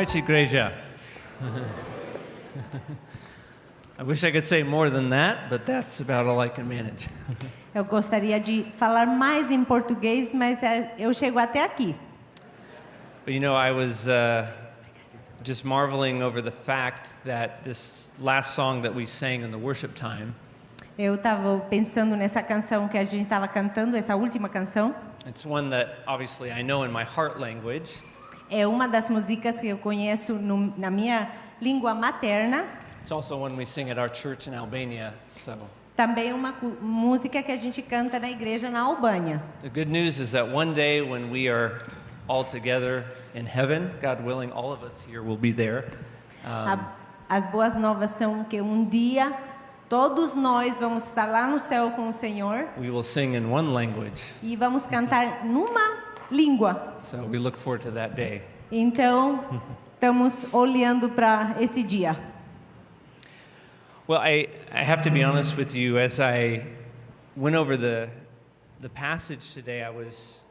noite, igreja. I wish I could say more than that, but that's about all I can manage. Eu gostaria de falar mais em português, mas eu chego até aqui. But you know, I was just marveling over the fact that this last song that we sang in the worship time, Eu estava pensando nessa canção que a gente estava cantando, essa última canção. it's one that obviously I know in my heart language, É uma das músicas que eu conheço na minha língua materna. it's also one we sing at our church in Albania, so Também uma música que a gente canta na igreja na Albânia. the good news is that one day when we are all together in heaven, God willing, all of us here will be there. As boas novas são que um dia todos nós vamos estar lá no céu com o Senhor We will sing in one language, e vamos cantar numa língua. so we look forward to that day. Então, estamos olhando para esse dia. Well, I have to be honest with you. As I went over the passage today, I was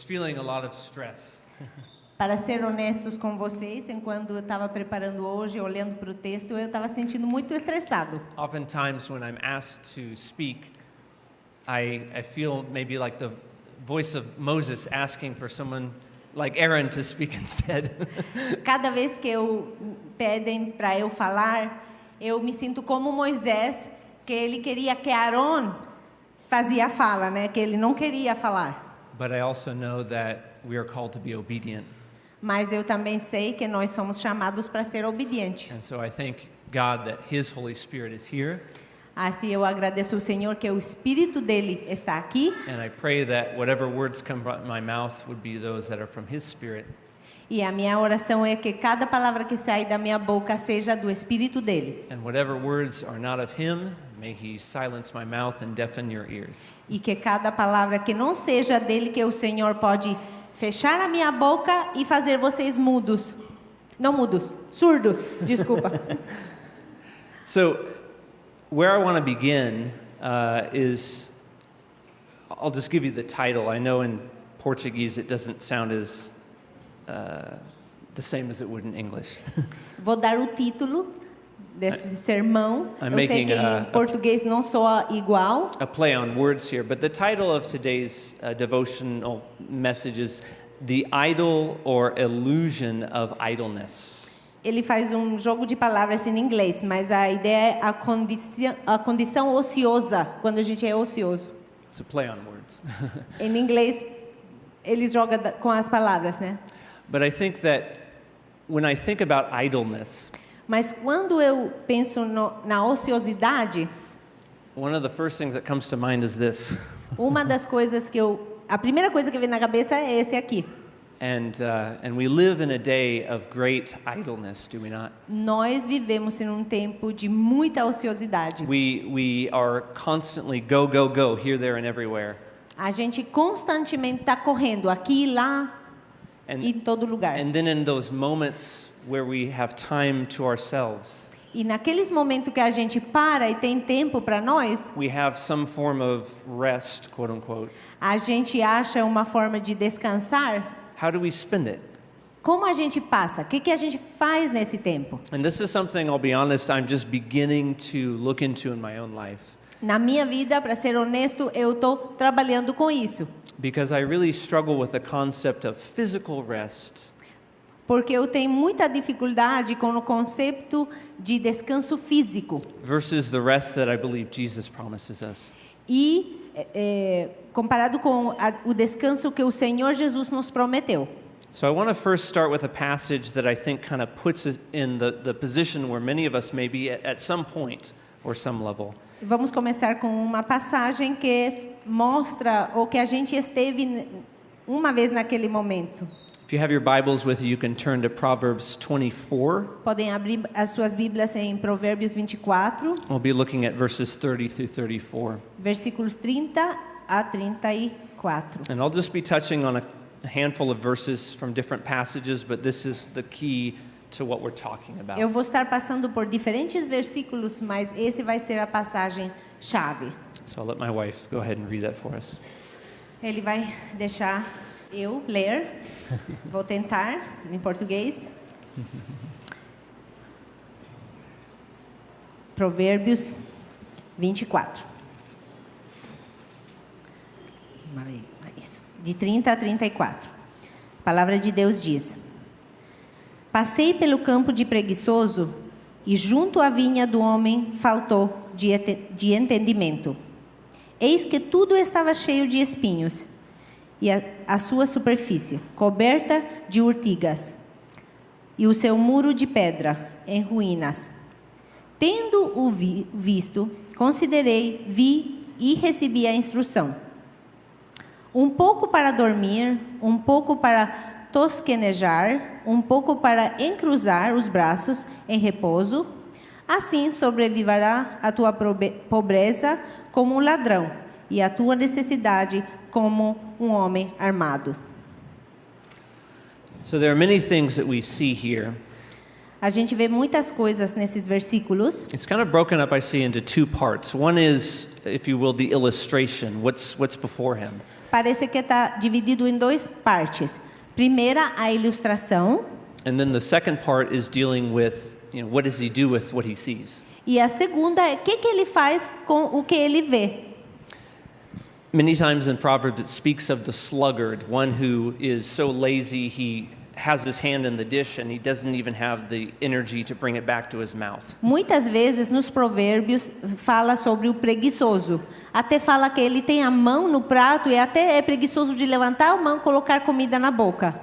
feeling a lot of stress. Para ser honestos com vocês, enquanto eu estava preparando hoje, olhando para o texto, eu estava sentindo muito estressado. Oftentimes, when I'm asked to speak, I feel maybe like the voice of Moses asking for someone like Aaron to speak instead. Cada vez que pedem para eu falar, eu me sinto como Moisés, que ele queria que Aaron fazia a fala, né? Que ele não queria falar. But I also know that we are called to be obedient. Mas eu também sei que nós somos chamados para ser And obedientes. so I thank God that His Holy Spirit is here. Assim eu agradeço ao Senhor que o Espírito dele está aqui. And I pray that whatever words come out of my mouth would be those that are from His Spirit. E a minha oração é que cada palavra que sai da minha boca seja do Espírito dele. And whatever words are not of Him, may He silence my mouth and deafen your ears. E que cada palavra que não seja dele, que o Senhor pode fechar a minha boca e fazer vocês mudos. Não mudos, surdos, desculpa. So, where I want to begin is, I'll just give you the title. I know in Portuguese it doesn't sound as the same as it would in English. Vou dar o título desse sermão. I'm Eu sei making que em português não soa igual. A play on words here, but the title of today's devotional message is The Idol or Illusion of Idleness. Ele faz um jogo de palavras em inglês, mas a ideia é a condição ociosa, quando a gente é ocioso. It's a play on words. Em inglês, ele joga com as palavras, né? But I think that when I think about idleness, Mas quando eu penso na ociosidade, one of the first things that comes to mind is this. uma das coisas a primeira coisa que vem na cabeça é esse aqui. And we live in a day of great idleness, do we not? Nós vivemos em um tempo de muita ociosidade. We are constantly go, go, go, here, there, and everywhere. A gente constantemente está correndo aqui e lá And, e em todo lugar. and then in those moments where we have time to ourselves, E naqueles momentos que a gente para e tem tempo para nós, we have some form of rest, quote unquote. a gente acha uma forma de descansar. How do we spend it? Como a gente passa? O que a gente faz nesse tempo? And this is something, I'll be honest, I'm just beginning to look into in my own life. Na minha vida, para ser honesto, eu estou trabalhando com isso. Because I really struggle with the concept of physical rest Porque eu tenho muita dificuldade com o conceito de descanso físico. versus the rest that I believe Jesus promises us. E comparado com o descanso que o Senhor Jesus nos prometeu. So I want to first start with a passage that I think kind of puts us in the position where many of us may be at some point or some level. Vamos começar com uma passagem que mostra o que a gente esteve uma vez naquele momento. If you have your Bibles with you, you can turn to Proverbs 24. Podem abrir as suas Bíblias em Provérbios 24, We'll be looking at verses 30 through 34. versículos 30 a 34. And I'll just be touching on a handful of verses from different passages, but this is the key to what we're talking about. Eu vou estar passando por diferentes versículos, mas esse vai ser a passagem chave. So I'll let my wife go ahead and read that for us. Ele vai deixar eu ler. Vou tentar em português. Provérbios 24. Isso. De 30 a 34. A palavra de Deus diz: Passei pelo campo de preguiçoso, e junto à vinha do homem faltou de entendimento. Eis que tudo estava cheio de espinhos, e a sua superfície coberta de urtigas, e o seu muro de pedra em ruínas. Tendo-o visto, considerei, vi e recebi a instrução. Um pouco para dormir, um pouco para tosquenejar, um pouco para encruzar os braços em repouso. Assim sobreviverá a tua pobreza como um ladrão, e a tua necessidade como um homem armado. So there are many things that we see here. A gente vê muitas coisas nesses versículos. It's kind of broken up, I see, into two parts. One is, if you will, the illustration. What's before him? Parece que está dividido em duas partes. Primeira, a ilustração. And then the second part is dealing with, what does he do with what he sees? E a segunda é o que ele faz com o que ele vê. Many times in Proverbs it speaks of the sluggard, one who is so lazy he has his hand in the dish and he doesn't even have the energy to bring it back to his mouth. Muitas vezes nos provérbios fala sobre o preguiçoso. Até fala que ele tem a mão no prato e até é preguiçoso de levantar a mão e colocar comida na boca.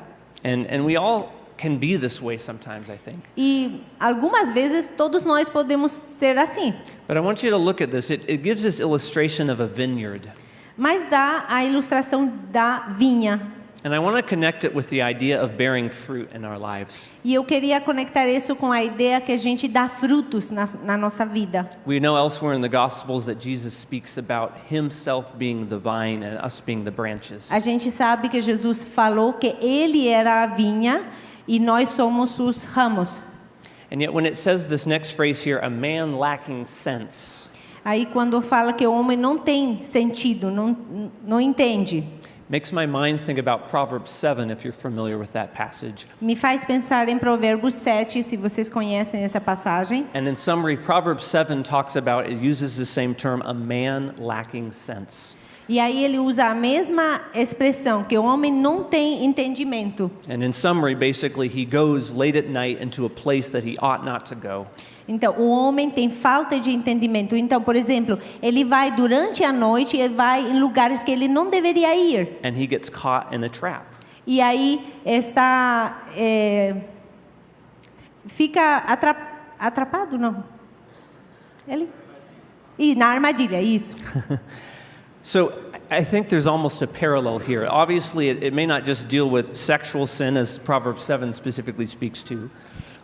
And we all can be this way sometimes, I think. E algumas vezes todos nós podemos ser assim. But I want you to look at this. It gives this illustration of a vineyard. Mas dá a ilustração da vinha. And I want to connect it with the idea of bearing fruit in our lives. E eu queria conectar isso com a ideia que a gente dá frutos na nossa vida. We know elsewhere in the Gospels that Jesus speaks about himself being the vine and us being the branches. A gente sabe que Jesus falou que ele era a vinha e nós somos os ramos. And yet when it says this next phrase here, a man lacking sense, Aí quando fala que o homem não tem sentido, não entende, makes my mind think about Proverbs 7, if you're familiar with that passage. me faz pensar em Provérbios 7, se vocês conhecem essa passagem. And in summary, Proverbs 7 talks about, it uses the same term, a man lacking sense. E aí ele usa a mesma expressão, que o homem não tem entendimento. And in summary, basically, he goes late at night into a place that he ought not to go. Então, o homem tem falta de entendimento. Então, por exemplo, ele vai durante a noite e vai em lugares que ele não deveria ir. And he gets caught in a trap. E aí fica atrapado, não? E na armadilha, isso. So I think there's almost a parallel here. Obviously, it may not just deal with sexual sin, as Proverbs 7 specifically speaks to.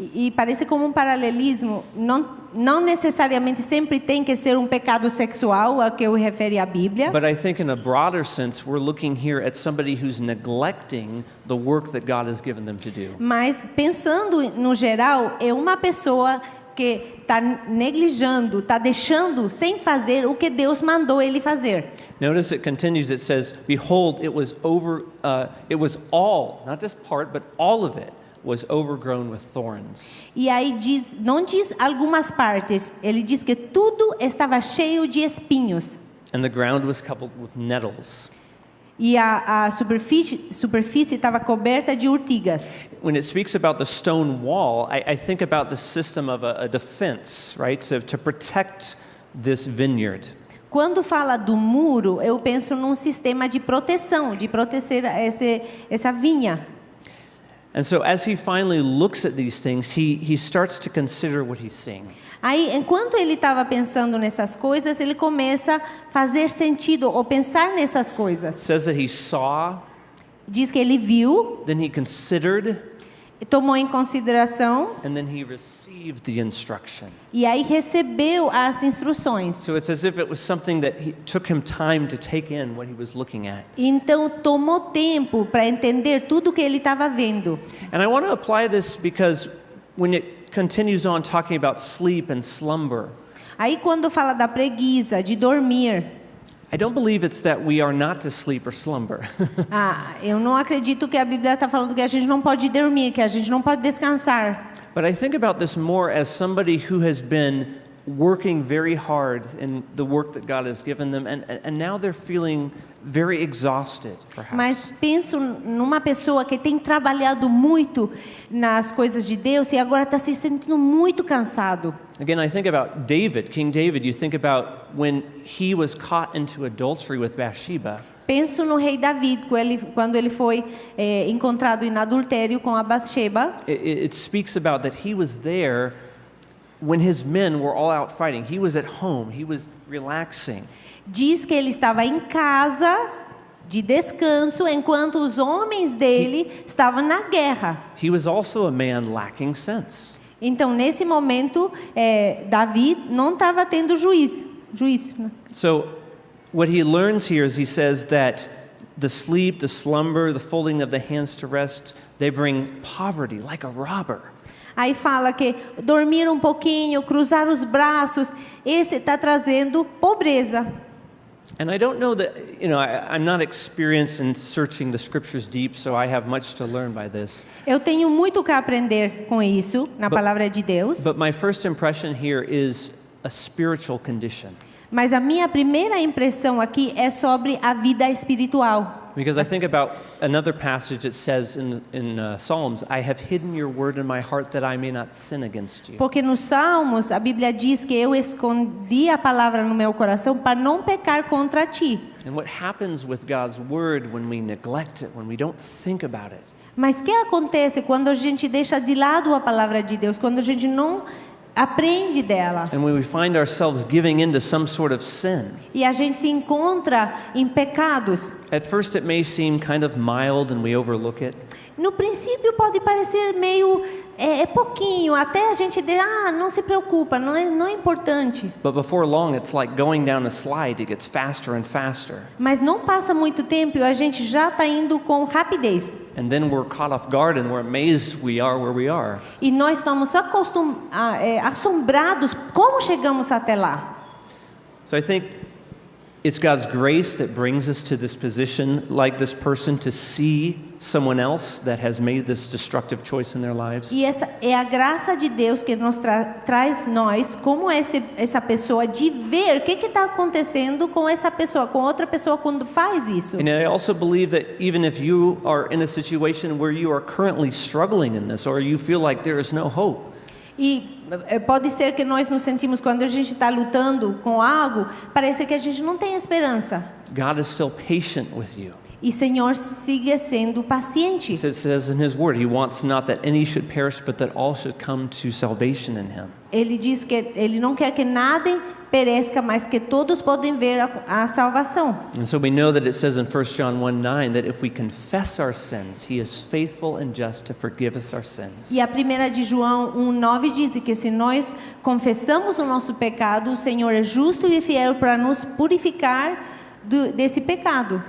E parece como um paralelismo. Não necessariamente sempre tem que ser um pecado sexual a que eu refere a Bíblia. But I think in a broader sense, we're looking here at somebody who's neglecting the work that God has given them to do. Mas pensando no geral, é uma pessoa que está negligindo, está deixando sem fazer o que Deus mandou ele fazer. Notice it continues. It says, "Behold, it was all, not just part, but all of it was overgrown with thorns." E aí não diz algumas partes, ele diz que tudo estava cheio de espinhos. And the ground was covered with nettles. E a superfície estava coberta de urtigas. When it speaks about the stone wall, I think about the system of a defense, right? So to protect this vineyard. Quando fala do muro, eu penso num sistema de proteção, de proteger essa vinha. And so as he finally looks at these things, he starts to consider what he's seeing. Aí, enquanto ele estava pensando nessas coisas, ele começa a fazer sentido ou pensar nessas It coisas. says that he saw, Diz que ele viu, then he considered, tomou em consideração and then he received the instruction. e aí recebeu as instruções. So it's as if it was something that took him time to take in what he was looking at. Então tomou tempo para entender tudo que ele estava vendo. And I want to apply this because when it continues on talking about sleep and slumber, Aí quando fala da preguiça, de dormir, I don't believe it's that we are not to sleep or slumber. Eu não acredito que a Bíblia está falando que a gente não pode dormir, que a gente não pode descansar. But I think about this more as somebody who has been working very hard in the work that God has given them, and now they're feeling very exhausted, perhaps. Mas penso numa pessoa que tem trabalhado muito nas coisas de Deus e agora está se sentindo muito cansado. Again, I think about David, King David. You think about when he was caught into adultery with Bathsheba. Penso no rei David, quando ele foi encontrado em adultério com a Bathsheba. It speaks about that he was there when his men were all out fighting. He was at home. He was relaxing. Diz que ele estava em casa de descanso enquanto os homens dele estavam na guerra. He was also a man lacking sense. Então, nesse momento, Davi não estava tendo juízo. Né? So, what he learns here is he says that the sleep, the slumber, the folding of the hands to rest, they bring poverty like a robber. Aí fala que dormir um pouquinho, cruzar os braços, esse está trazendo pobreza. And I don't know that, I'm not experienced in searching the scriptures deep, so I have much to learn by this. Eu tenho muito que aprender com isso, na palavra de Deus. But my first impression here is a spiritual condition. Mas a minha primeira impressão aqui é sobre a vida espiritual. Because I think about another passage that says in Psalms, I have hidden your word in my heart that I may not sin against you. Porque nos Salmos a Bíblia diz que eu escondi a palavra no meu coração para não pecar contra ti. And what happens with God's word when we neglect it, when we don't think about it? Mas o que acontece quando a gente deixa de lado a palavra de Deus, quando a gente não aprende dela? And when we find ourselves giving into some sort of sin. E a gente se encontra em pecados. At first it may seem kind of mild and we overlook it. No princípio pode parecer meio pouquinho, até a gente dizer, não se preocupa, não é importante. But before long it's like going down a slide, it gets faster and faster. Mas não passa muito tempo e a gente já está indo com rapidez. And then we're caught off guard and we're amazed we are where we are. E nós estamos assombrados como chegamos até lá. So I think it's God's grace that brings us to this position, like this person, to see someone else that has made this destructive choice in their lives. E essa é a graça de Deus que nos traz nós, como essa pessoa, de ver o que está acontecendo com essa pessoa, com outra pessoa quando faz isso. And I also believe that even if you are in a situation where you are currently struggling in this, or you feel like there is no hope. E pode ser que nós nos sentimos, quando a gente está lutando com algo, parece que a gente não tem esperança. God is still patient with you. E o Senhor sigue sendo paciente. It says in His Word, He wants not that any should perish, but that all should come to salvation in Him. Ele diz que Ele não quer que nada pereça, mas que todos podem ver a salvação. And so we know that it says in 1 John 1:9 that if we confess our sins, He is faithful and just to forgive us our sins. E a primeira de João 1:9 diz que se nós confessamos o nosso pecado, o Senhor é justo e fiel para nos purificar desse pecado.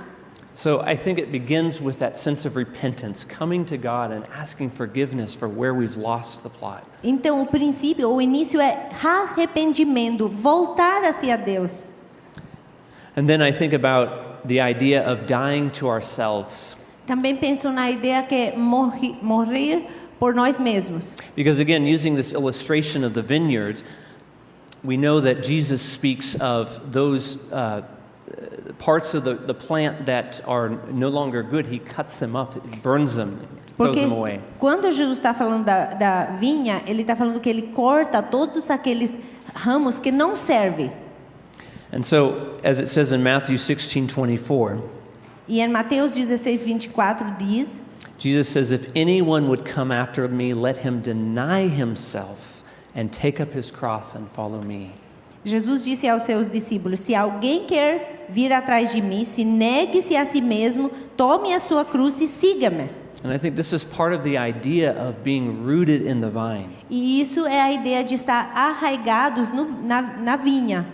So I think it begins with that sense of repentance, coming to God and asking forgiveness for where we've lost the plot. Então o início é arrependimento, voltar hacia Deus. And then I think about the idea of dying to ourselves. Também penso na ideia que é morrer por nós mesmos. Because again, using this illustration of the vineyard, we know that Jesus speaks of those parts of the plant that are no longer good. He cuts them up, burns them, throws them away. Quando Jesus está falando da vinha, ele está falando que ele corta todos aqueles ramos que não servem. And so, as it says in Matthew 16:24, e em Mateus 16:24 diz, Jesus says, "If anyone would come after me, let him deny himself and take up his cross and follow me." Jesus disse aos seus discípulos: se alguém quer vir atrás de mim, se negue-se a si mesmo, tome a sua cruz e siga-me. And I think this is part of the idea of being rooted in the vine. E isso é a ideia de estar arraigados na vinha.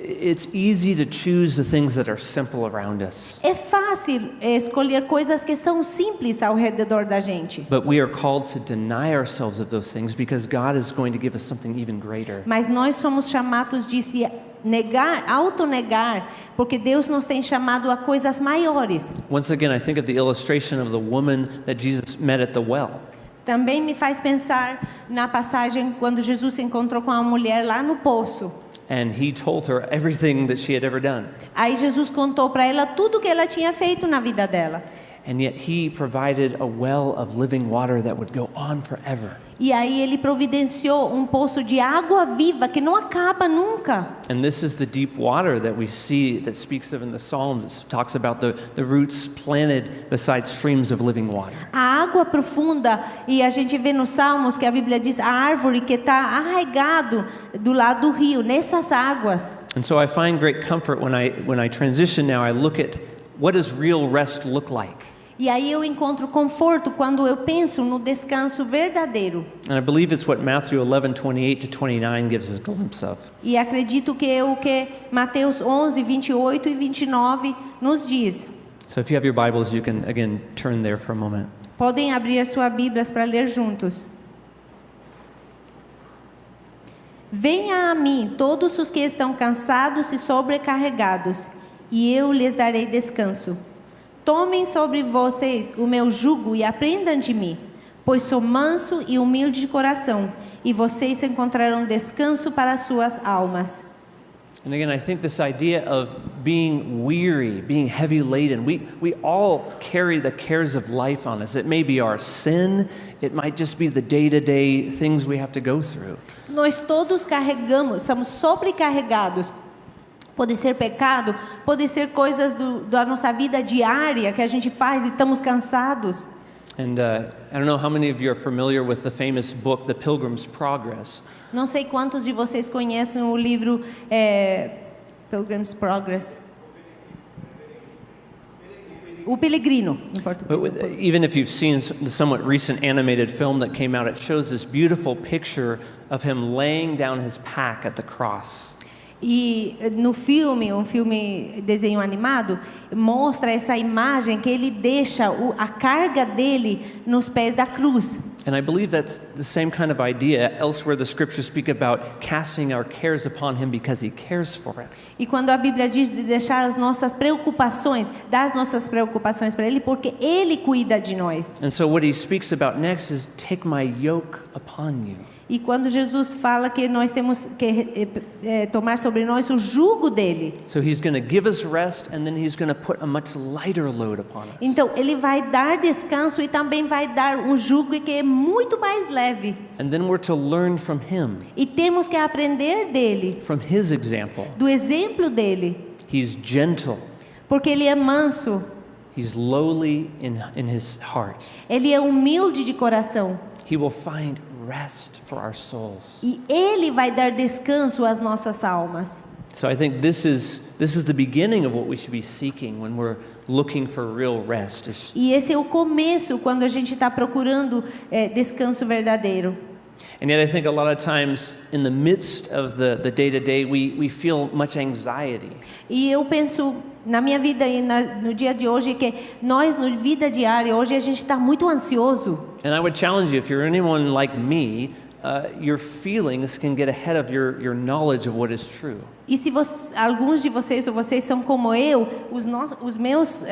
it's easy to choose the things that are simple around us. É fácil escolher coisas que são simples ao redor da gente. But we are called to deny ourselves of those things because God is going to give us something even greater. Mas nós somos chamados de se negar, autonegar, porque Deus nos tem chamado a coisas maiores. Once again, I think of the illustration of the woman that Jesus met at the well. Também me faz pensar na passagem quando Jesus se encontrou com a mulher lá no poço. And he told her everything that she had ever done. Aí Jesus contou para ela tudo que ela tinha feito na vida dela. And yet he provided a well of living water that would go on forever. E aí ele providenciou um poço de água viva que não acaba nunca. And this is the deep water that we see that speaks of in the Psalms. It talks about the roots planted beside streams of living water. A água profunda, e a gente vê nos Salmos que a Bíblia diz a árvore que está arraigado do lado do rio, nessas águas. And so I find great comfort when I transition now, I look at what does real rest look like? E aí eu encontro conforto quando eu penso no descanso verdadeiro. And I believe it's what Matthew 11:28 to 29 gives us a glimpse of. E acredito que é o que Mateus 11, 28 e 29 nos diz. So if you have your Bibles, you can again turn there for a moment. Podem abrir as suas Bíblias para ler juntos. Venha a mim todos os que estão cansados e sobrecarregados, e eu lhes darei descanso. Tomem sobre vocês o meu jugo e aprendam de mim, pois sou manso e humilde de coração, e vocês encontrarão descanso para suas almas. And again, I think this idea of being weary, being heavy laden, we all carry the cares of life on us. It may be our sin, it might just be the day-to-day things we have to go through. Nós todos carregamos, somos sobrecarregados. Pode ser pecado, pode ser coisas da nossa vida diária que a gente faz e estamos cansados. And I don't know how many of you are familiar with the famous book, The Pilgrim's Progress. Não sei quantos de vocês conhecem o livro Pilgrim's Progress. O Peregrino, em português. But even if you've seen the somewhat recent animated film that came out, it shows this beautiful picture of him laying down his pack at the cross. E no filme, um filme desenho animado, mostra essa imagem que ele deixa a carga dele nos pés da cruz. And I believe that's the same kind of idea. Elsewhere, the scriptures speak about casting our cares upon him because he cares for us. E quando a Bíblia diz de deixar as nossas preocupações, dar as nossas preocupações para ele, porque ele cuida de nós. And so what he speaks about next is take my yoke upon you. E quando Jesus fala que nós temos que tomar sobre nós o jugo dele. So he's going to give us rest and then he's going to put a much lighter load upon us. Então ele vai dar descanso e também vai dar um jugo que é muito mais leve. And then we're to learn from him, E temos que aprender dele, from his example. do exemplo dele, He's gentle. porque ele é manso, He's lowly in his heart. ele é humilde de coração. He will find rest for our souls. E ele vai dar descanso às nossas almas. So I think this is the beginning of what we should be seeking when we're looking for real rest. E esse é o começo quando a gente está procurando descanso verdadeiro. And yet I think a lot of times in the midst of the day-to-day we feel much anxiety. E eu penso na minha vida e no dia de hoje que nós, na vida diária, hoje a gente está muito ansioso. And I would challenge you, if you're anyone like me, your feelings can get ahead of your knowledge of what is true. E se alguns de vocês ou vocês são como eu, os meus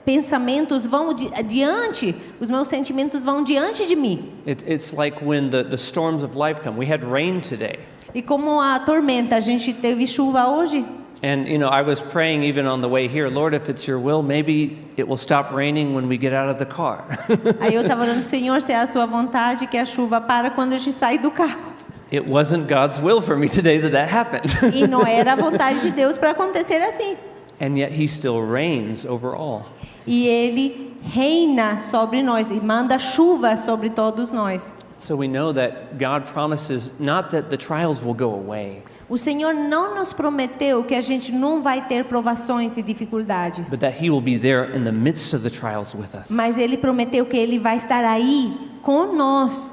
pensamentos vão adiante, os meus sentimentos vão diante de mim. It's like when the storms of life come. We had rain today. E como a tormenta, a gente teve chuva hoje. And, I was praying even on the way here, Lord, if it's your will, maybe it will stop raining when we get out of the car. Aí eu estava orando, Senhor, se é a sua vontade que a chuva para quando a gente sai do carro. It wasn't God's will for me today that happened. E não era a vontade de Deus para acontecer assim. And yet he still reigns over all. E ele reina sobre nós e manda chuva sobre todos nós. So we know that God promises not that the trials will go away, O Senhor não nos prometeu que a gente não vai ter provações e dificuldades. but that he will be there in the midst of the trials with us. Mas Ele prometeu que Ele vai estar aí com nós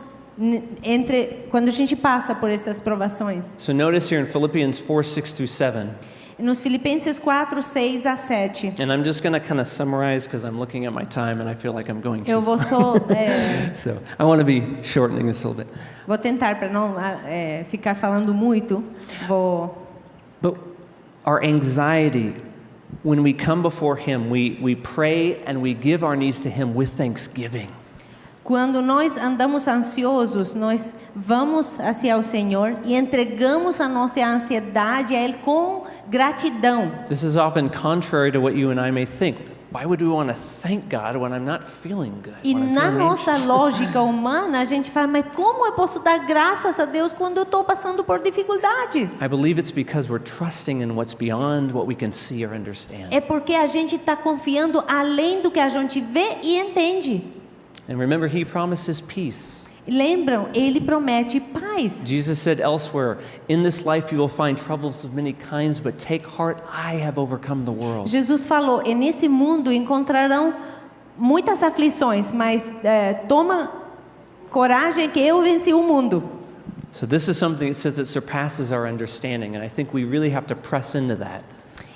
quando a gente passa por essas provações. So notice here in Philippians 4:6-7, Nos Filipenses 4, 6 a 7. and I'm just going to kind of summarize because I'm looking at my time and I feel like I'm going Eu too vou só So I want to be shortening this a little bit. vou tentar para não ficar falando muito. But our anxiety, when we come before Him, we pray and we give our needs to Him with thanksgiving. Quando nós andamos ansiosos, nós vamos hacia o Senhor e entregamos a nossa ansiedade a Ele com gratidão. This is often contrary to what you and I may think. Why would we want to thank God when I'm not feeling good? E when I'm na feeling nossa anxious? lógica humana, a gente fala, mas como eu posso dar graças a Deus quando eu estou passando por dificuldades? I believe it's because we're trusting in what's beyond what we can see or understand. É porque a gente está confiando além do que a gente vê e entende. And remember, He promises peace. Lembram? Ele promete paz. Jesus said elsewhere, in this life you will find troubles of many kinds, but take heart, I have overcome the world. Jesus falou, e nesse mundo encontrarão muitas aflições, mas toma coragem que eu venci o mundo. So this is something that says it surpasses our understanding, and I think we really have to press into that.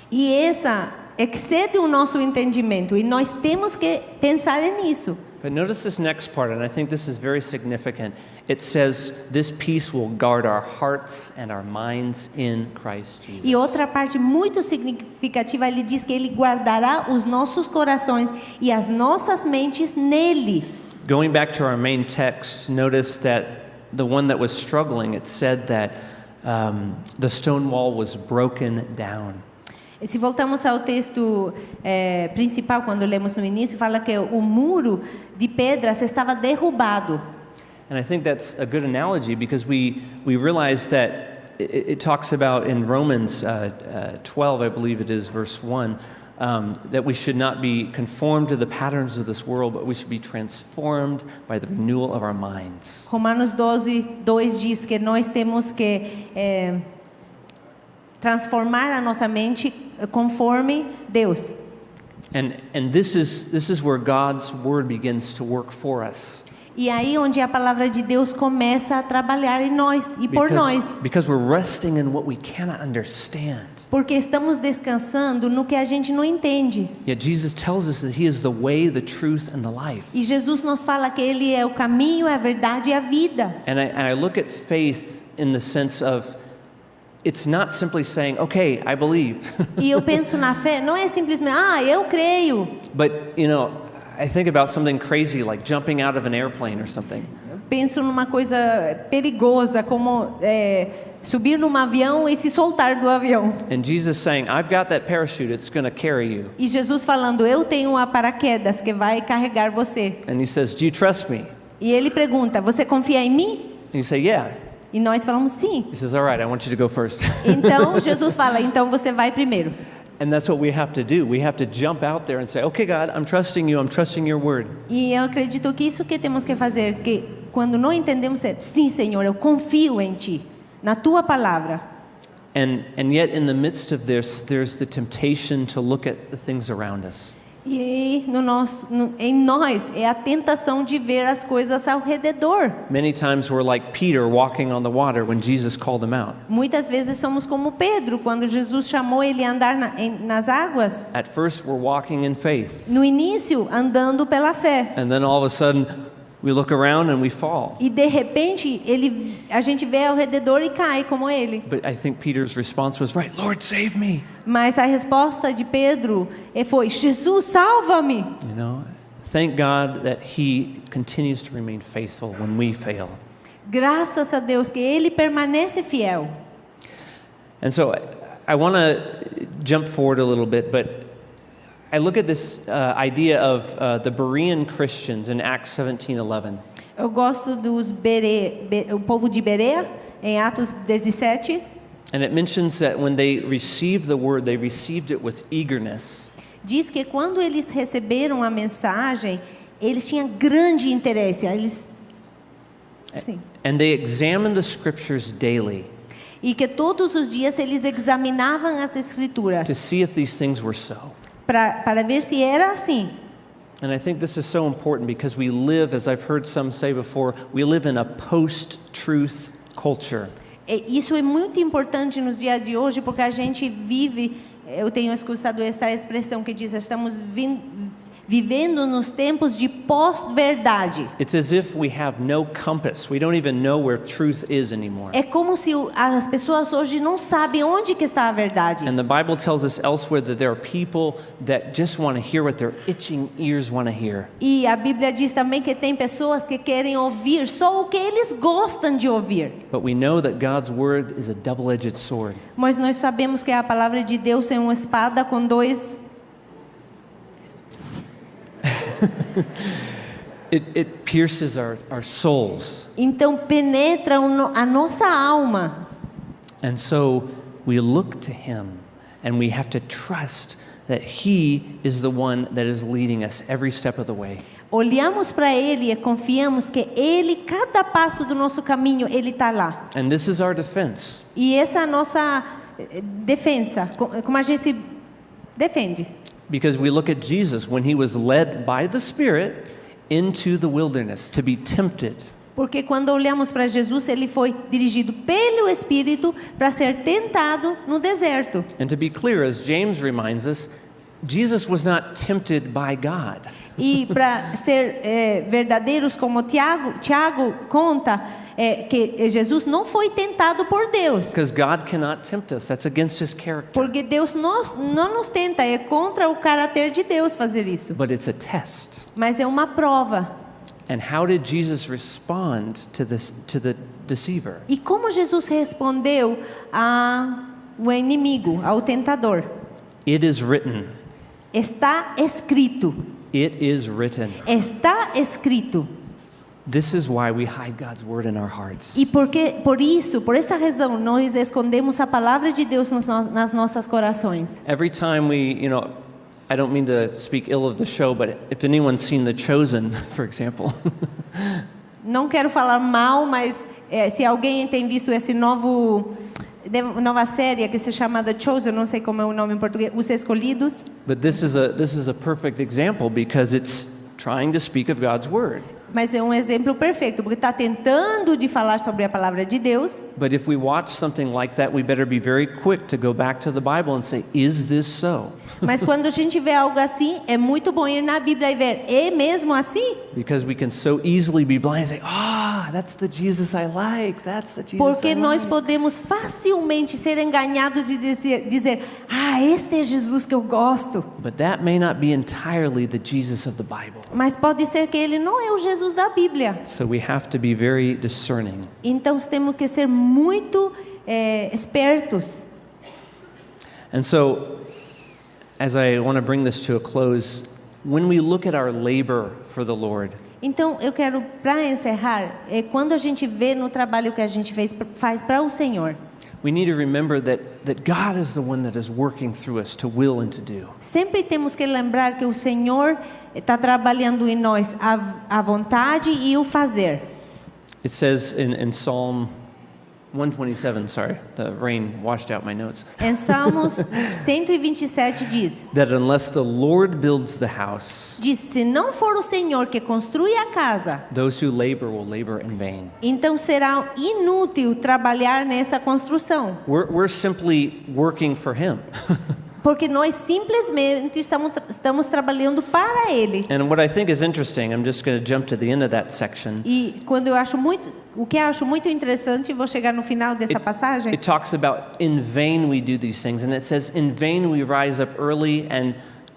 E essa excede o nosso entendimento, e nós temos que pensar nisso. But notice this next part, and I think this is very significant. It says, this peace will guard our hearts and our minds in Christ Jesus. E outra parte muito significativa, ele diz que ele guardará os nossos corações e as nossas mentes nele. Going back to our main text, notice that the one that was struggling, it said that the stone wall was broken down. E se voltamos ao texto principal, quando lemos no início, fala que o muro de pedras estava derrubado. And I think that's a good analogy because we realize that it talks about in Romans 12, I believe it is, verse 1, that we should not be conformed to the patterns of this world, but we should be transformed by the renewal of our minds. Romanos 12, 2 diz que nós temos que transformar a nossa mente conforme Deus. And this is where God's word begins to work for us. E aí onde a palavra de Deus começa a trabalhar em nós e por nós. Because we're resting in what we cannot understand. Porque estamos descansando no que a gente não entende. Yet Jesus tells us that He is the way, the truth, and the life. E Jesus nos fala que Ele é o caminho, a verdade e a vida. And I look at faith in the sense of it's not simply saying, okay, I believe. E eu penso na fé, não é simplesmente, eu creio. But, you know, I think about something crazy like jumping out of an airplane or something. Penso numa coisa perigosa, como subir num avião e se soltar do avião. And Jesus saying, I've got that parachute, it's going to carry you. E Jesus falando, eu tenho a paraquedas que vai carregar você. And He says, do you trust me? E Ele pergunta, você confia em mim? And you say, yeah. E nós falamos sim. He says, all right, I want you to go first. Então Jesus fala, então você vai primeiro. And that's what we have to do. We have to jump out there and say, okay, God, I'm trusting you, I'm trusting your word. E eu acredito que isso que temos que fazer, que quando não entendemos é, sim, Senhor, eu confio em Ti, na Tua palavra. And yet in the midst of this, there's the temptation to look at the things around us. E em nós é a tentação de ver as coisas ao redor. Many times we're like Peter walking on the water when Jesus called him out. Muitas vezes somos como Pedro, quando Jesus chamou ele a andar nas águas. At first we're walking in faith. No início, andando pela fé. And then all of a sudden we look around and we fall. E de repente, a gente vê ao redor e cai como ele. But I think Peter's response was, right, Lord, save me. Mas a resposta de Pedro foi, Jesus, salva-me. You know, thank God that He continues to remain faithful when we fail. Graças a Deus que Ele permanece fiel. And so I want to jump forward a little bit, but I look at this idea of the Berean Christians in Acts 17:11. Eu gosto dos o povo de Berea, em Atos 17. And it mentions that when they received the word, they received it with eagerness. Diz que quando eles receberam a mensagem, eles tinham grande interesse. Sim. And they examined the scriptures daily. E que todos os dias eles examinavam as escrituras To see if these things were so. para ver se era assim. And I think this is so important because we live, as I've heard some say before, we live in a post-truth culture. Isso é muito importante nos dias de hoje, porque a gente vive, eu tenho escutado esta expressão que diz, estamos vivendo nos tempos de pós-verdade. It's as if we have no compass. We don't even know where truth is anymore. É como se as pessoas hoje não sabem onde que está a verdade. And the Bible tells us elsewhere that there are people that just want to hear what their itching ears want to hear. E a Bíblia diz também que tem pessoas que querem ouvir só o que eles gostam de ouvir. But we know that God's word is a double-edged sword. Mas nós sabemos que a palavra de Deus é uma espada com dois. It pierces our souls. Então penetra a nossa alma. And so we look to him and we have to trust that he is the one that is leading us every step of the way. Olhamos para ele e confiamos que ele, cada passo do nosso caminho, ele está lá. And this is our defense. E essa é a nossa defesa, como a gente se defende. Because we look at Jesus when he was led by the Spirit into the wilderness to be tempted. Porque quando olhamos para Jesus, ele foi dirigido pelo Espírito para ser tentado no deserto. And to be clear, as James reminds us, Jesus was not tempted by God. E para ser verdadeiros, como Tiago conta, que Jesus não foi tentado por Deus. Because God cannot tempt us. That's against his character. Porque Deus não nos tenta, é contra o caráter de Deus fazer isso. But it's a test. Mas é uma prova. And how did Jesus respond to the deceiver? E como Jesus respondeu ao inimigo, ao tentador? It is written. Está escrito. It is written. Está escrito. This is why we hide God's word in our hearts. E por essa razão, nós escondemos a palavra de Deus nas nossas corações. Every time I don't mean to speak ill of the show, but if anyone's seen The Chosen, for example. Não quero falar mal, mas se alguém tem visto esse nova série que se chama The Chosen, não sei como é o nome em português, Os Escolhidos. But this is a perfect example because it's trying to speak of God's word. Mas é um exemplo perfeito, porque está tentando de falar sobre a palavra de Deus. But if we watch something like that, we better be very quick to go back to the Bible and say, is this so? Mas quando a gente vê algo assim, é muito bom ir na Bíblia e ver, é mesmo assim? Because we can so easily be blind and say, that's the Jesus I like. That's the Jesus Porque I nós like. podemos facilmente ser enganados e dizer, este é Jesus que eu gosto. But that may not be entirely the Jesus of the Bible. Mas pode ser que ele não é o Jesus da Bíblia. So we have to be very discerning. Então temos que ser muito espertos. And so, as I want to bring this to a close, when we look at our labor for the Lord, Então eu quero, para encerrar, quando a gente vê no trabalho que a gente faz para o Senhor, we need to remember that God is the one that is working through us to will and to do. sempre temos que lembrar que o Senhor está trabalhando em nós a vontade e o fazer. It says in Psalm 127, sorry, the rain washed out my notes, Em Salmos 127 diz, that unless the Lord builds the house, se não for o Senhor que construi a casa, those who labor will labor in vain. então será inútil trabalhar nessa construção. We're simply working for Him. Porque nós simplesmente estamos trabalhando para Ele. And what I think is interesting, I'm just going to jump to the end of that section. E o que eu acho muito interessante, vou chegar no final dessa passagem. It talks about in vain we do these things, and it says in vain we rise up early and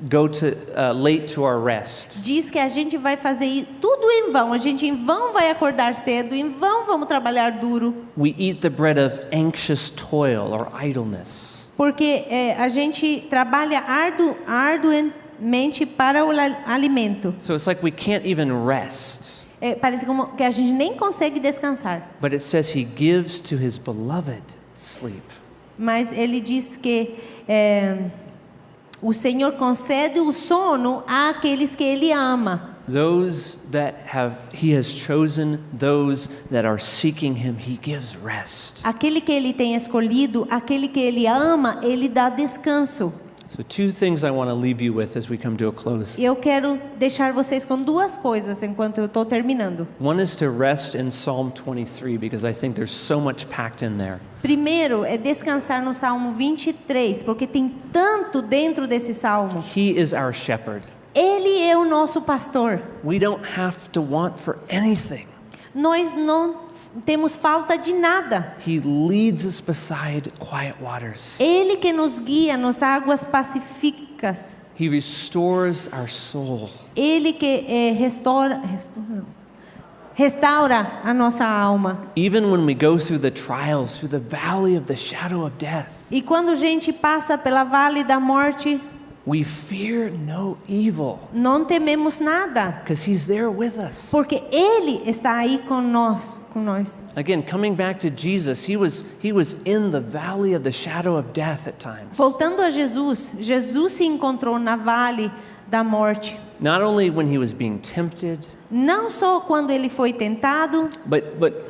go to late to our rest. Diz que a gente vai fazer tudo em vão. A gente em vão vai acordar cedo, em vão vamos trabalhar duro. We eat the bread of anxious toil or idleness. Porque a gente trabalha arduamente para o alimento. So it's like we can't even rest. Parece como que a gente nem consegue descansar. But it says He gives to His beloved sleep. Mas ele diz que o Senhor concede o sono àqueles que Ele ama. Those that He has chosen, those that are seeking Him, He gives rest. Aquele que Ele tem escolhido, aquele que Ele ama, Ele dá descanso. So two things I want to leave you with as we come to a close. E eu quero deixar vocês com duas coisas enquanto eu estou terminando. One is to rest in Psalm 23 because I think there's so much packed in there. Primeiro é descansar no Salmo 23, porque tem tanto dentro desse salmo. He is our shepherd. Ele é o nosso pastor. We don't have to want for anything. Nós não temos falta de nada. He leads us beside quiet waters. Ele que nos guia nas águas pacíficas. He restores our soul. Ele que restaura a nossa alma. Even when we go through the trials, through the valley of the shadow of death, E quando a gente passa pela vale da morte, we fear no evil não tememos nada, because he's there with us. porque Ele está aí com nós. Again, coming back to Jesus, he was in the valley of the shadow of death at times. Voltando a Jesus, Jesus se encontrou na vale da morte. Not only when he was being tempted, Não só quando ele foi tentado, but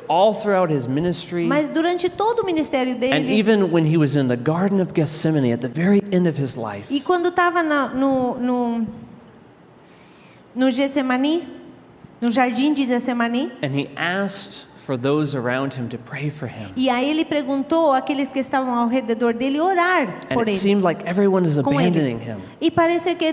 all throughout his ministry, mas durante todo o ministério and dele. even when he was in the Garden of Gethsemane at the very end of his life. E quando estava no Getsemani, no jardim de Getsemani, And he asked for those around him to pray for him. e aí ele perguntou àqueles que estavam ao redor dele orar And por it ele, seemed like everyone is com abandoning ele. him. E parece que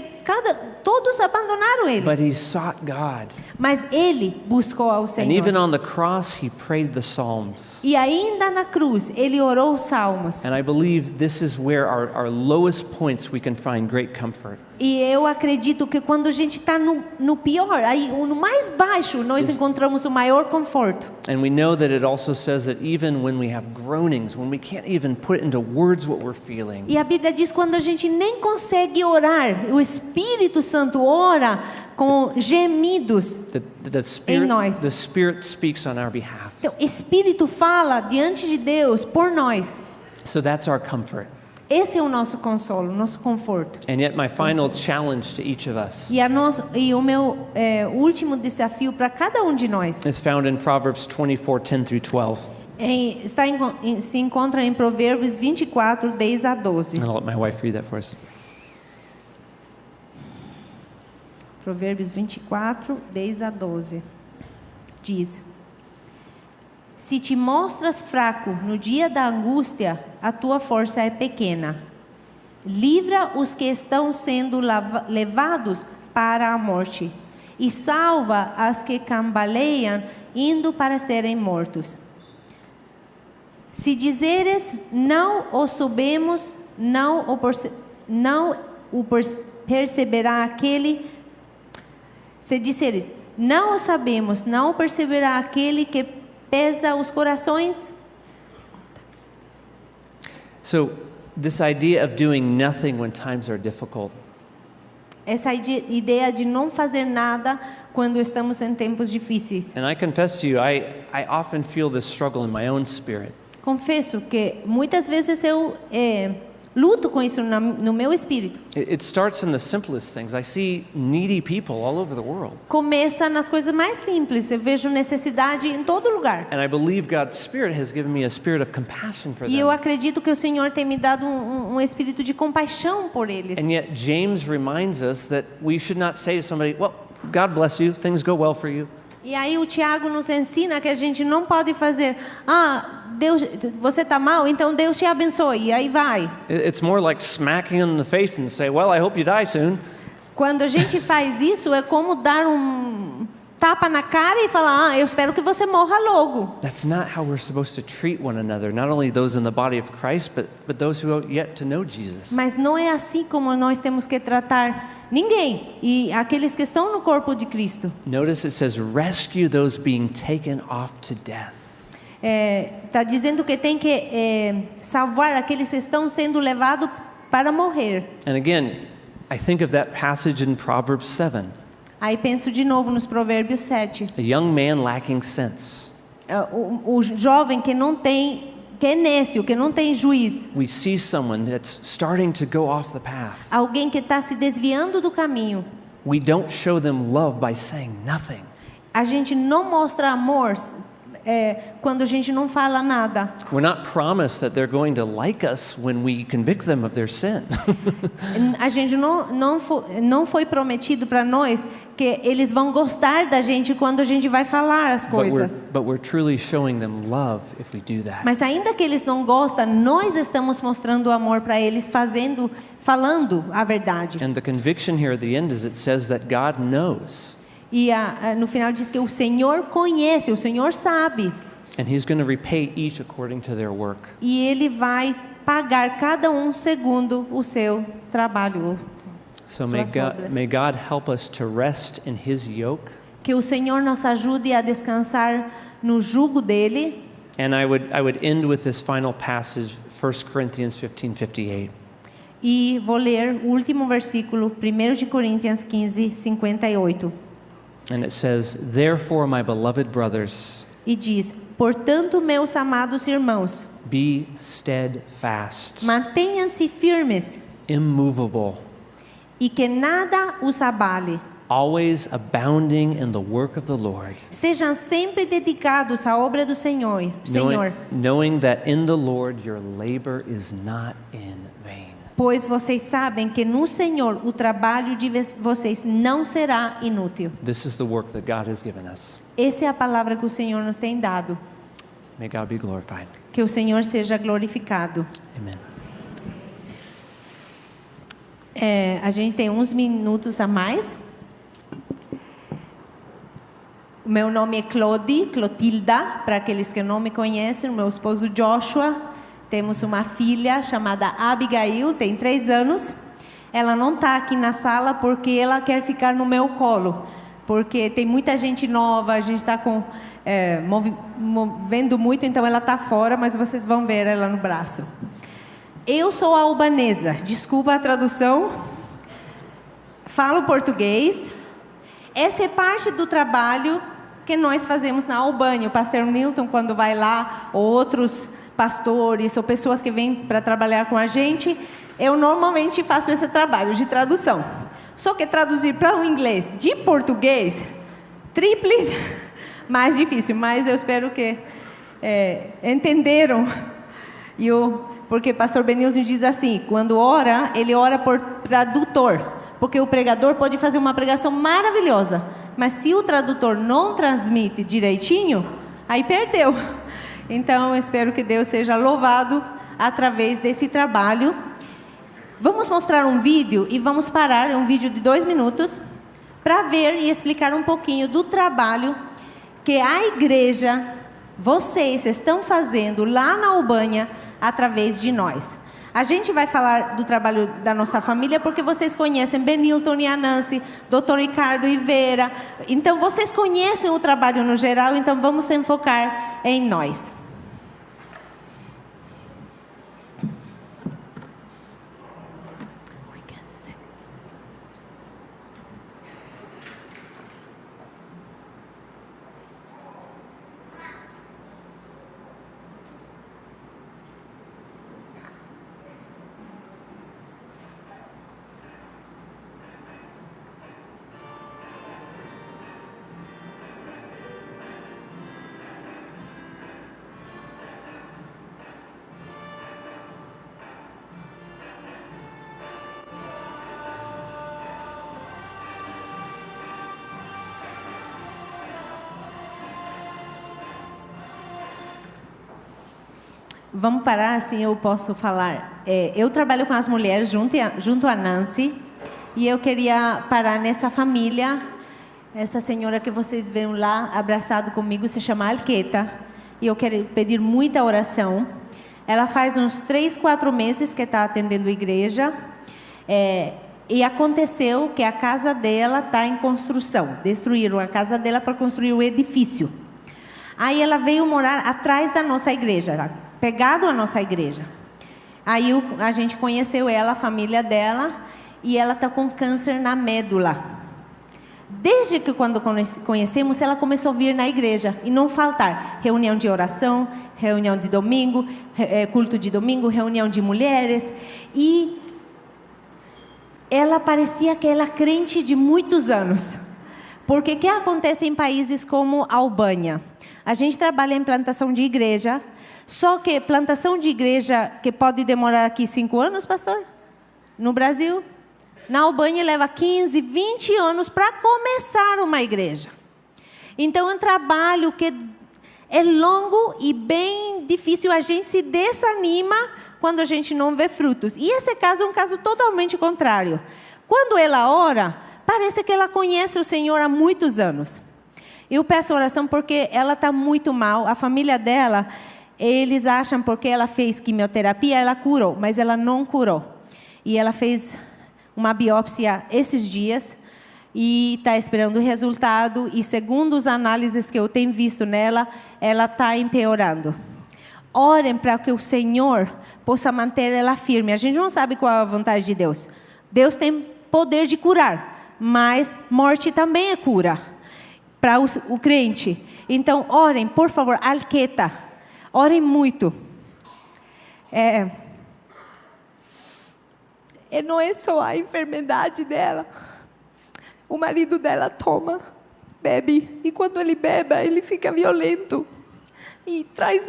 todos abandonaram ele, But he sought God. mas ele buscou ao And even Senhor. on the cross, he prayed the Psalms. E ainda na cruz, ele orou os salmos. And I believe this is where our lowest points we can find great comfort. E eu acredito que quando a gente está no pior, aí no mais baixo, nós encontramos o maior conforto. And we know that it also says that even when we have groanings, when we can't even put into words what we're feeling, E a Bíblia diz quando a gente nem consegue orar, o Espírito Santo ora com gemidos. nós. the Spirit speaks on our behalf. Então, Espírito fala diante de Deus por nós. So that's our comfort. Esse é o nosso consolo, nosso conforto. And yet my final challenge to each of us E o meu último desafio para cada um de nós is found in Proverbs 24:10 through 12. se encontra em Provérbios 24, 10 a 12. And I'll let my wife read that for us. Provérbios 24, 10 a 12. Diz: Se te mostras fraco no dia da angústia, a tua força é pequena. Livra os que estão sendo levados para a morte e salva as que cambaleiam indo para serem mortos. Se dizeres, não o sabemos, não o perceberá aquele. Se disseres, não o sabemos, não o perceberá aquele que pesa os corações. So this idea of doing nothing when times are difficult, Essa ideia de não fazer nada quando estamos em tempos difíceis. and I confess to you, I often feel this struggle in my own spirit. Confesso que muitas vezes eu luto com isso no meu espírito. It starts in the simplest things. I see needy people all over the world. Começa nas coisas mais simples. Eu vejo necessidade em todo lugar. And I believe God's Spirit has given me a spirit of compassion for E eu them. acredito que o Senhor tem me dado um espírito de compaixão por eles. And yet James reminds us that we should not say to somebody, well, God bless you, things go well for you. E aí o Tiago nos ensina que a gente não pode fazer, Deus, você está mal, então Deus te abençoe, e aí vai. It's more like smacking them in the face and say, well, I hope you die soon. Quando a gente faz isso, é como dar um tapa na cara e falar, eu espero que você morra logo. That's not how we're supposed to treat one another, not only those in the body of Christ, but those who are yet to know Jesus. Mas não é assim como nós temos que tratar ninguém, e aqueles que estão no corpo de Cristo. Notice it says, rescue those being taken off to death. Está dizendo que tem que salvar aqueles que estão sendo levados para morrer. And again, I think of that passage in Proverbs 7. Aí penso de novo nos Provérbios 7. A young man lacking sense. O jovem que não tem, que é nécio, que não tem juiz. We see someone that's starting to go off the path. Alguém que está se desviando do caminho. We don't show them love by saying nothing. A gente não mostra amor quando a gente não fala nada. We're not promised that they're going to like us when we convict them of their sin. A gente não foi prometido para nós que eles vão gostar da gente quando a gente vai falar as coisas. But we're truly showing them love if we do that. Mas ainda que eles não gostam, nós estamos mostrando amor para eles, falando a verdade. And the conviction here at the end is it says that God knows. E no final diz que o Senhor conhece, o Senhor sabe. And He's going to repay each according to their work. E Ele vai pagar cada um segundo o seu trabalho. So Suas obras. may God help us to rest in His yoke. Que o Senhor nos ajude a descansar no jugo dele. And I would end with this final passage, 1 Corinthians 15:58. E vou ler o último versículo, 1 de Coríntios 15:58. And it says, "Therefore, my beloved brothers, E diz: portanto, meus amados irmãos, be steadfast, mantenham-se firmes immovable, e que nada os abale. always abounding in the work of the Lord, Sejam sempre dedicados à obra do Senhor. knowing that in the Lord your labor is not in vain." Pois vocês sabem que no Senhor o trabalho de vocês não será inútil. This is the work that God has given us. Essa é a palavra que o Senhor nos tem dado. May God be glorified. Que o Senhor seja glorificado. Amen. A gente tem uns minutos a mais. O meu nome é Clotilda, para aqueles que não me conhecem. O meu esposo Joshua. Temos uma filha chamada Abigail, tem 3 anos. Ela não está aqui na sala porque ela quer ficar no meu colo. Porque tem muita gente nova, a gente está movendo muito, então ela está fora, mas vocês vão ver ela no braço. Eu sou albanesa, desculpa a tradução. Falo português. Essa é parte do trabalho que nós fazemos na Albânia. O pastor Nilton, quando vai lá, outros pastores ou pessoas que vêm para trabalhar com a gente, eu normalmente faço esse trabalho de tradução. Só que traduzir para o inglês de português, mais difícil, mas eu espero que entenderam. Porque o pastor Benilton diz assim, quando ora, ele ora por tradutor, porque o pregador pode fazer uma pregação maravilhosa, mas se o tradutor não transmite direitinho, aí perdeu. Então, eu espero que Deus seja louvado através desse trabalho. Vamos mostrar um vídeo e vamos parar, um vídeo de 2 minutos, para ver e explicar um pouquinho do trabalho que a igreja, vocês estão fazendo lá na Albânia, através de nós. A gente vai falar do trabalho da nossa família, porque vocês conhecem Benilton e a Nancy, Dr. Ricardo e Vera. Então, vocês conhecem o trabalho no geral, então vamos se enfocar em nós. Vamos parar, assim eu posso falar. Eu trabalho com as mulheres junto a Nancy, e eu queria parar nessa família. Essa senhora que vocês veem lá, abraçado comigo, se chama Alqueta, e eu quero pedir muita oração. Ela faz uns 3, 4 meses que está atendendo a igreja, e aconteceu que a casa dela está em construção. Destruíram a casa dela para construir o edifício. Aí ela veio morar atrás da nossa igreja, pegado à nossa igreja. Aí a gente conheceu ela, a família dela, e ela está com câncer na médula. Desde que quando conhecemos, ela começou a vir na igreja e não faltar. Reunião de oração, reunião de domingo, culto de domingo, reunião de mulheres. E ela parecia que ela crente de muitos anos. Porque o que acontece em países como a Albânia? A gente trabalha em plantação de igreja, só que plantação de igreja que pode demorar aqui 5 anos, pastor? No Brasil? Na Albânia leva 15, 20 anos para começar uma igreja. Então é um trabalho que é longo e bem difícil. A gente se desanima quando a gente não vê frutos. E esse caso é um caso totalmente contrário. Quando ela ora, parece que ela conhece o Senhor há muitos anos. Eu peço oração porque ela está muito mal. A família dela, eles acham porque ela fez quimioterapia, ela curou, mas ela não curou. E ela fez uma biópsia esses dias e está esperando o resultado. E segundo as análises que eu tenho visto nela, ela está empeorando. Orem para que o Senhor possa manter ela firme. A gente não sabe qual é a vontade de Deus. Deus tem poder de curar, mas morte também é cura para o crente. Então, orem, por favor, Alqueta. Orem muito. Não é só a enfermidade dela. O marido dela bebe. E quando ele bebe, ele fica violento. E traz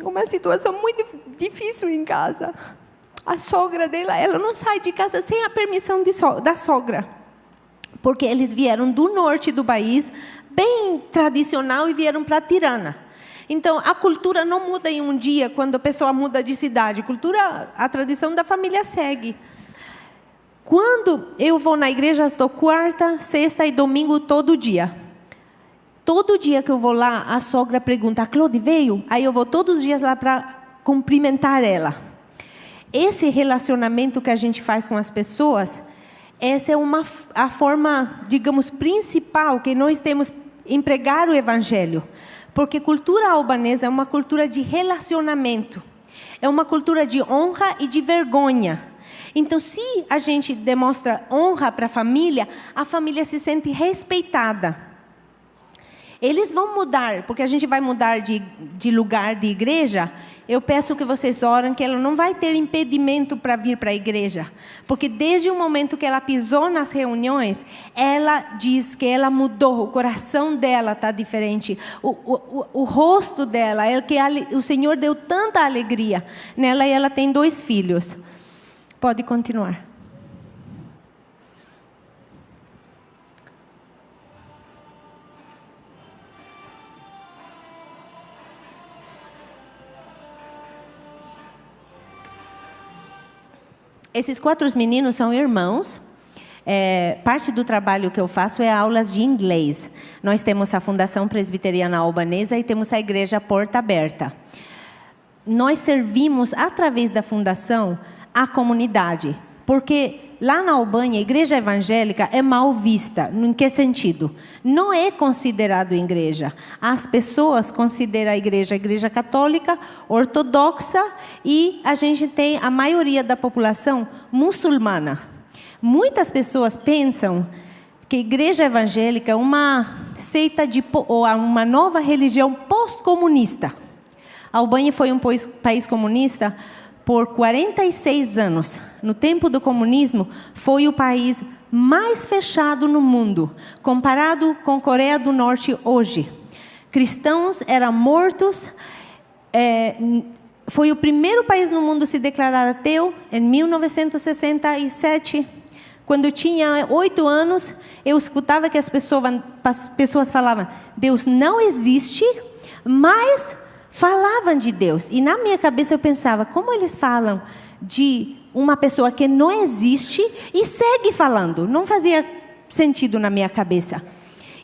uma situação muito difícil em casa. A sogra dela, ela não sai de casa sem a permissão da sogra. Porque eles vieram do norte do país, bem tradicional, e vieram para Tirana. Então, a cultura não muda em um dia, quando a pessoa muda de cidade. A tradição da família segue. Quando eu vou na igreja, estou quarta, sexta e domingo todo dia. Todo dia que eu vou lá, a sogra pergunta, a Claude veio? Aí eu vou todos os dias lá para cumprimentar ela. Esse relacionamento que a gente faz com as pessoas, essa é a forma, digamos, principal que nós temos em pregar o Evangelho. Porque cultura albanesa é uma cultura de relacionamento. É uma cultura de honra e de vergonha. Então, se a gente demonstra honra para a família se sente respeitada. Eles vão mudar, porque a gente vai mudar de lugar de igreja. Eu peço que vocês orem que ela não vai ter impedimento para vir para a igreja. Porque desde o momento que ela pisou nas reuniões, ela diz que ela mudou, o coração dela está diferente. O rosto dela, o Senhor deu tanta alegria nela e ela tem 2 filhos. Pode continuar. Esses 4 meninos são irmãos. Parte do trabalho que eu faço é aulas de inglês. Nós temos a Fundação Presbiteriana Albanesa e temos a Igreja Porta Aberta. Nós servimos, através da fundação, a comunidade. Porque lá na Albânia, a igreja evangélica é mal vista. Em que sentido? Não é considerado igreja. As pessoas consideram a igreja católica, ortodoxa, e a gente tem a maioria da população muçulmana. Muitas pessoas pensam que a igreja evangélica é uma seita ou uma nova religião pós-comunista. A Albânia foi um país comunista por 46 anos. No tempo do comunismo, foi o país mais fechado no mundo, comparado com a Coreia do Norte hoje. Cristãos eram mortos. Foi o primeiro país no mundo a se declarar ateu, em 1967. Quando eu tinha 8 anos, eu escutava que as pessoas falavam, Deus não existe, mas falavam de Deus. E na minha cabeça eu pensava, como eles falam de uma pessoa que não existe e segue falando? Não fazia sentido na minha cabeça.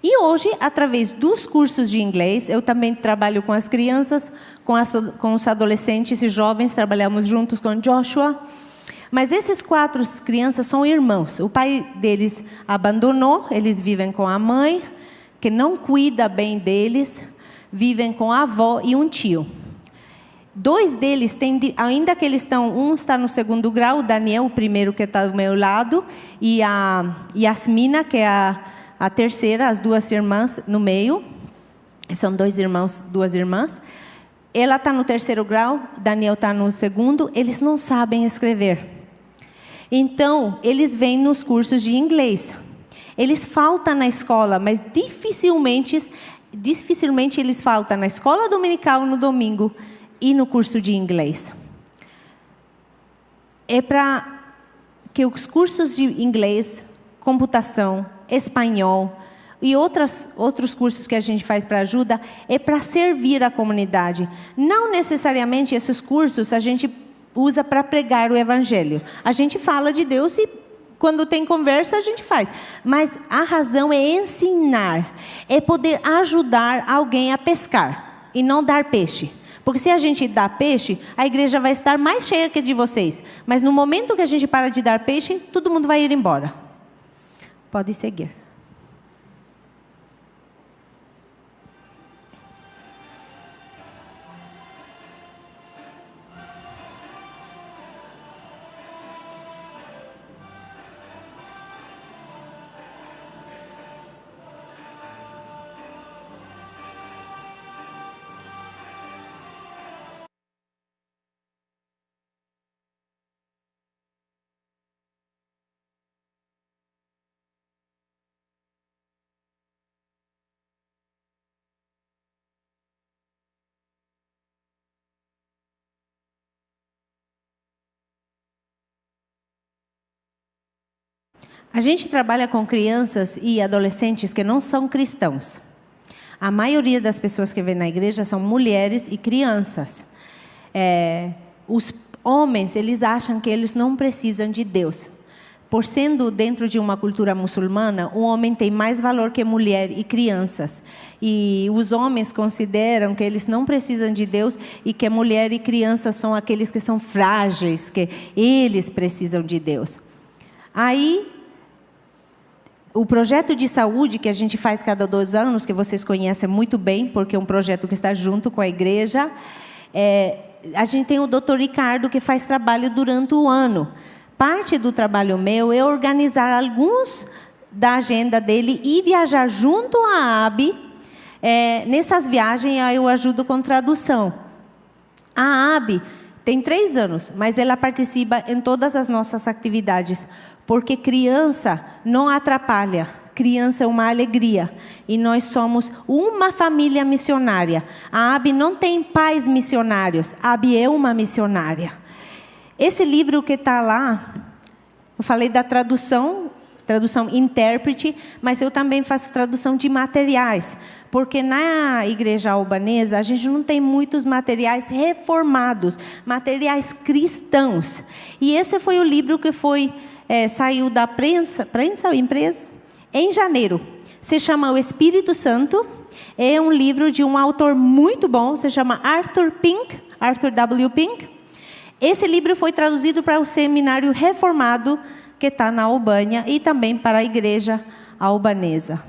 E hoje, através dos cursos de inglês, eu também trabalho com as crianças, com os adolescentes e jovens, trabalhamos juntos com Joshua. Mas esses 4 crianças são irmãos. O pai deles abandonou, eles vivem com a mãe, que não cuida bem deles, vivem com a avó e um tio. 2 deles ainda que eles um está no 2º grau, o Daniel, o primeiro que está do meu lado, e a Yasmina, que é a terceira, as 2 irmãs no meio. São 2 irmãos, 2 irmãs. Ela está no 3º grau, Daniel está no 2º, eles não sabem escrever. Então, eles vêm nos cursos de inglês. Eles faltam na escola, mas dificilmente eles faltam na escola dominical no domingo e no curso de inglês. É para que os cursos de inglês, computação, espanhol e outros cursos que a gente faz para ajuda, é para servir a comunidade. Não necessariamente esses cursos a gente usa para pregar o evangelho. A gente fala de Deus e quando tem conversa a gente faz. Mas a razão é ensinar, é poder ajudar alguém a pescar e não dar peixe. Porque se a gente dá peixe, a igreja vai estar mais cheia que a de vocês. Mas no momento que a gente para de dar peixe, todo mundo vai ir embora. Pode seguir. A gente trabalha com crianças e adolescentes que não são cristãos. A maioria das pessoas que vêm na igreja são mulheres e crianças. Os homens, eles acham que eles não precisam de Deus. Por sendo dentro de uma cultura muçulmana, o homem tem mais valor que mulher e crianças. E os homens consideram que eles não precisam de Deus e que mulher e crianças são aqueles que são frágeis, que eles precisam de Deus. Aí, o projeto de saúde que a gente faz cada 2 anos, que vocês conhecem muito bem, porque é um projeto que está junto com a igreja, a gente tem o Dr. Ricardo, que faz trabalho durante o ano. Parte do trabalho meu é organizar alguns da agenda dele e viajar junto à AB. Nessas viagens, eu ajudo com tradução. A AB tem 3 anos, mas ela participa em todas as nossas atividades. Porque criança não atrapalha, criança é uma alegria. E nós somos uma família missionária. A AB não tem pais missionários, a AB é uma missionária. Esse livro que está lá, eu falei da tradução intérprete, mas eu também faço tradução de materiais. Porque na igreja albanesa, a gente não tem muitos materiais reformados, materiais cristãos. E esse foi o livro que saiu da prensa ou empresa, em janeiro. Se chama O Espírito Santo. É um livro de um autor muito bom, se chama Arthur W. Pink. Esse livro foi traduzido para o seminário reformado que está na Albânia e também para a igreja albanesa.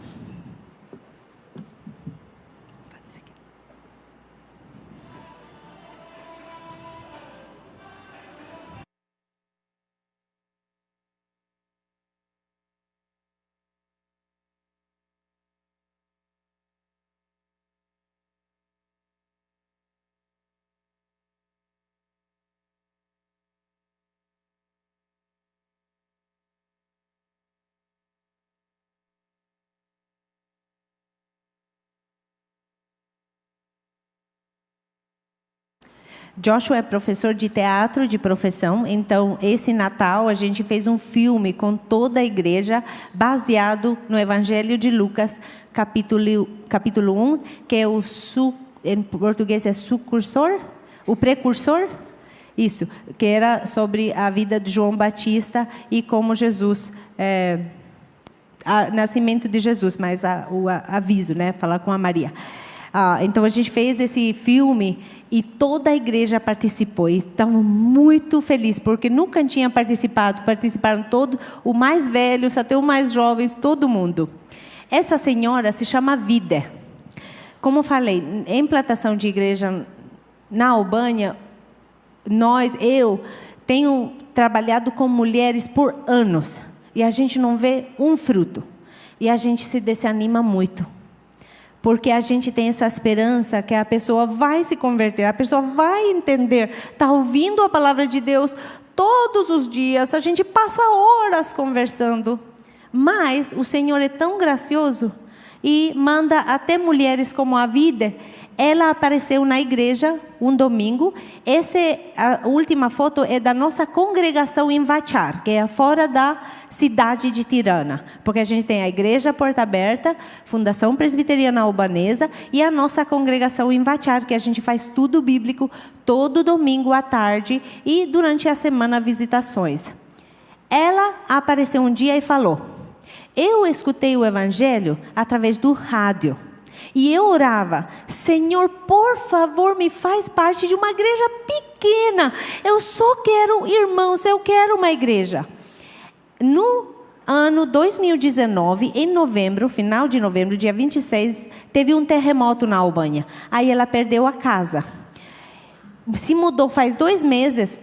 Joshua é professor de teatro de profissão, então esse Natal a gente fez um filme com toda a igreja, baseado no Evangelho de Lucas, capítulo 1, que é em português é sucursor, o precursor, isso, que era sobre a vida de João Batista e como Jesus, o nascimento de Jesus, mas o aviso, né, falar com a Maria. Então a gente fez esse filme e toda a igreja participou. E estamos muito felizes, porque nunca tinha participaram todos, os mais velhos até os mais jovens, todo mundo. Essa senhora se chama Vida. Como falei, em plantação de igreja na Albânia, eu tenho trabalhado com mulheres por anos e a gente não vê um fruto. E a gente se desanima muito. Porque a gente tem essa esperança que a pessoa vai se converter, a pessoa vai entender, está ouvindo a palavra de Deus todos os dias, a gente passa horas conversando, Mas o Senhor é tão gracioso e manda até mulheres como a Vida. Ela apareceu na igreja um domingo. A última foto é da nossa congregação em Vachar, que é fora da cidade de Tirana. Porque a gente tem a Igreja Porta Aberta, Fundação Presbiteriana Albanesa e a nossa congregação em Vachar, que a gente faz tudo bíblico todo domingo à tarde e durante a semana visitações. Ela apareceu um dia e falou: eu escutei o evangelho através do rádio. E eu orava: Senhor, por favor, me faz parte de uma igreja pequena. Eu só quero irmãos, eu quero uma igreja. No ano 2019, em novembro, final de novembro, dia 26, teve um terremoto na Albânia. Aí ela perdeu a casa. Se mudou faz 3 meses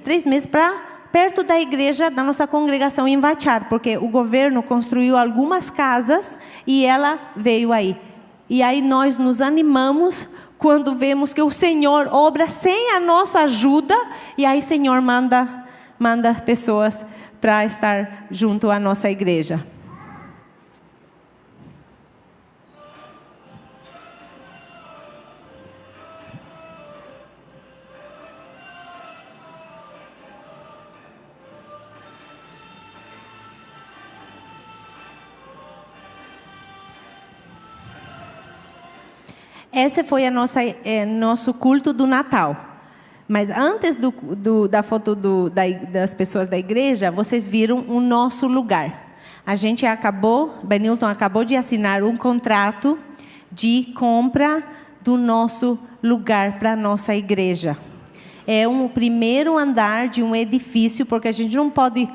para perto da igreja da nossa congregação em Vachar, porque o governo construiu algumas casas e ela veio aí. E aí nós nos animamos quando vemos que o Senhor obra sem a nossa ajuda, e aí o Senhor manda pessoas para estar junto à nossa igreja. Esse foi nosso culto do Natal. Mas antes da foto das pessoas da igreja, vocês viram o nosso lugar. Benilton acabou de assinar um contrato de compra do nosso lugar para a nossa igreja. É o primeiro andar de um edifício, porque a gente não pode...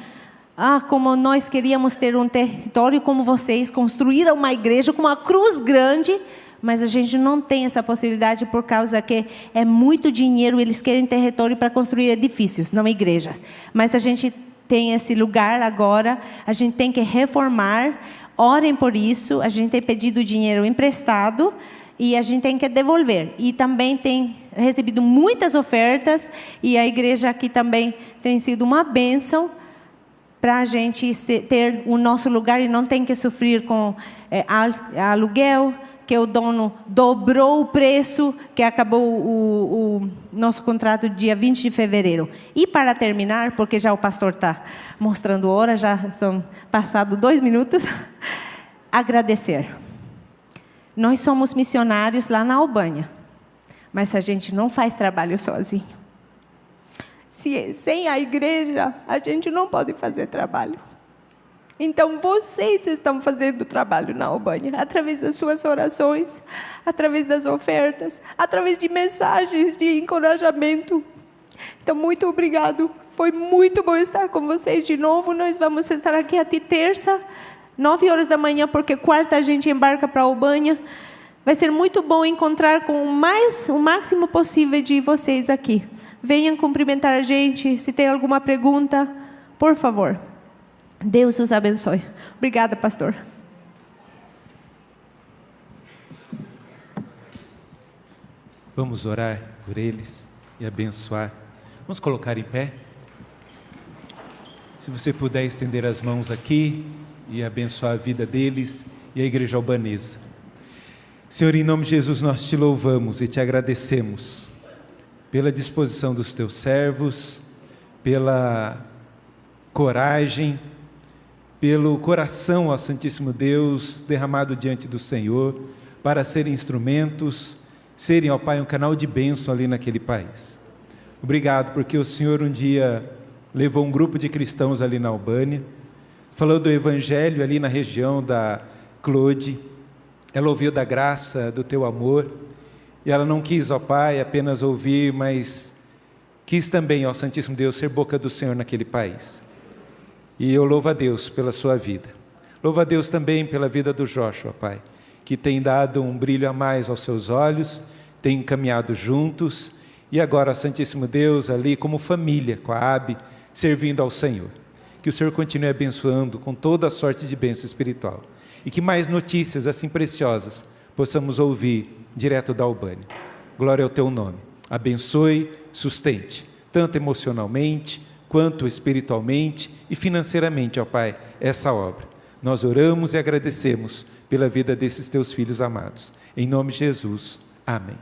como nós queríamos ter um território como vocês, construir uma igreja com uma cruz grande... Mas a gente não tem essa possibilidade por causa que é muito dinheiro. Eles querem território para construir edifícios, não igrejas. Mas a gente tem esse lugar agora. A gente tem que reformar. Orem por isso. A gente tem pedido dinheiro emprestado e a gente tem que devolver. E também tem recebido muitas ofertas. E a igreja aqui também tem sido uma bênção para a gente ter o nosso lugar e não tem que sofrer com aluguel, que o dono dobrou o preço, que acabou o nosso contrato dia 20 de fevereiro. E para terminar, porque já o pastor está mostrando hora, já são passados 2 minutos, agradecer. Nós somos missionários lá na Albânia, mas a gente não faz trabalho sozinho. Sem a igreja, a gente não pode fazer trabalho. Então, vocês estão fazendo o trabalho na Albânia, através das suas orações, através das ofertas, através de mensagens de encorajamento. Então, muito obrigado. Foi muito bom estar com vocês de novo. Nós vamos estar aqui até terça, 9 horas da manhã, porque quarta a gente embarca para a Albânia. Vai ser muito bom encontrar com o máximo possível de vocês aqui. Venham cumprimentar a gente. Se tem alguma pergunta, por favor. Deus os abençoe. Obrigada, pastor. Vamos orar por eles e abençoar. Vamos colocar em pé. Se você puder estender as mãos aqui e abençoar a vida deles e a igreja albanesa. Senhor, em nome de Jesus, nós te louvamos e te agradecemos pela disposição dos teus servos, pela coragem, pelo coração, ó Santíssimo Deus, derramado diante do Senhor, para serem instrumentos, serem, ó Pai, um canal de bênção ali naquele país. Obrigado, porque o Senhor um dia levou um grupo de cristãos ali na Albânia, falou do Evangelho ali na região da Clode. Ela ouviu da graça, do teu amor, e ela não quis, ó Pai, apenas ouvir, mas quis também, ó Santíssimo Deus, ser boca do Senhor naquele país. E eu louvo a Deus pela sua vida. Louvo a Deus também pela vida do Joshua, Pai, que tem dado um brilho a mais aos seus olhos, tem caminhado juntos, e agora, Santíssimo Deus, ali como família, com a Abi, servindo ao Senhor. Que o Senhor continue abençoando com toda a sorte de bênção espiritual. E que mais notícias assim preciosas possamos ouvir direto da Albânia. Glória ao teu nome. Abençoe, sustente, tanto emocionalmente, quanto espiritualmente e financeiramente, ó Pai, essa obra. Nós oramos e agradecemos pela vida desses teus filhos amados. Em nome de Jesus. Amém.